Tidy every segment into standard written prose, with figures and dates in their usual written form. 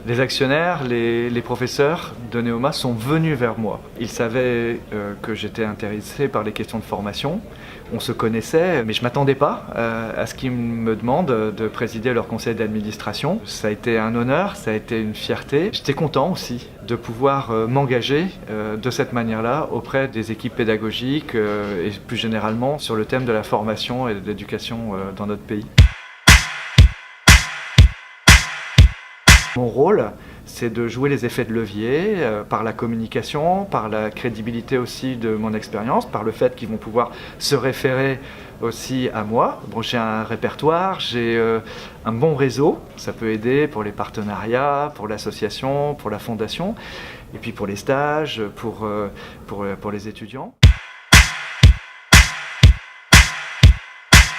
Les actionnaires, les professeurs de Neoma sont venus vers moi. Ils savaient que j'étais intéressé par les questions de formation. On se connaissait, mais je ne m'attendais pas à ce qu'ils me demandent de présider leur conseil d'administration. Ça a été un honneur, ça a été une fierté. J'étais content aussi de pouvoir m'engager de cette manière-là auprès des équipes pédagogiques et plus généralement sur le thème de la formation et de l'éducation dans notre pays. Mon rôle, c'est de jouer les effets de levier par la communication, par la crédibilité aussi de mon expérience, par le fait qu'ils vont pouvoir se référer aussi à moi. Bon, j'ai un répertoire, j'ai un bon réseau, ça peut aider pour les partenariats, pour l'association, pour la fondation, et puis pour les stages, pour les étudiants.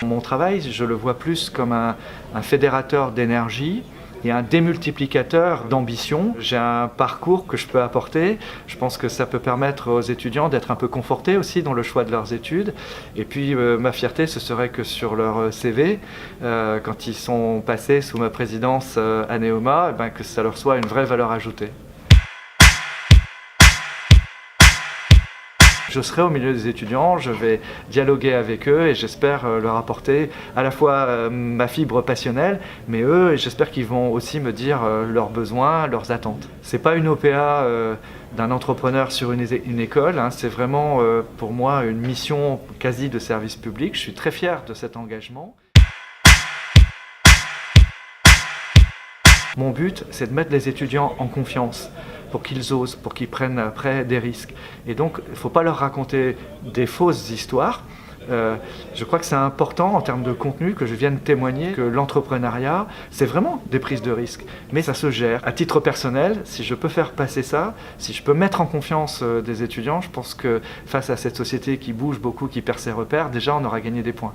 Mon travail, je le vois plus comme un fédérateur d'énergie et un démultiplicateur d'ambition. J'ai un parcours que je peux apporter. Je pense que ça peut permettre aux étudiants d'être un peu confortés aussi dans le choix de leurs études. Et puis ma fierté, ce serait que sur leur CV, quand ils sont passés sous ma présidence à Neoma, que ça leur soit une vraie valeur ajoutée. Je serai au milieu des étudiants, je vais dialoguer avec eux et j'espère leur apporter à la fois ma fibre passionnelle, mais eux, j'espère qu'ils vont aussi me dire leurs besoins, leurs attentes. C'est pas une OPA d'un entrepreneur sur une école, hein, c'est vraiment pour moi une mission quasi de service public. Je suis très fier de cet engagement. Mon but, c'est de mettre les étudiants en confiance, pour qu'ils osent, pour qu'ils prennent après des risques. Et donc, il ne faut pas leur raconter des fausses histoires. Je crois que c'est important en termes de contenu que je vienne témoigner que l'entrepreneuriat, c'est vraiment des prises de risques. Mais ça se gère. À titre personnel, si je peux faire passer ça, si je peux mettre en confiance des étudiants, je pense que face à cette société qui bouge beaucoup, qui perd ses repères, déjà on aura gagné des points.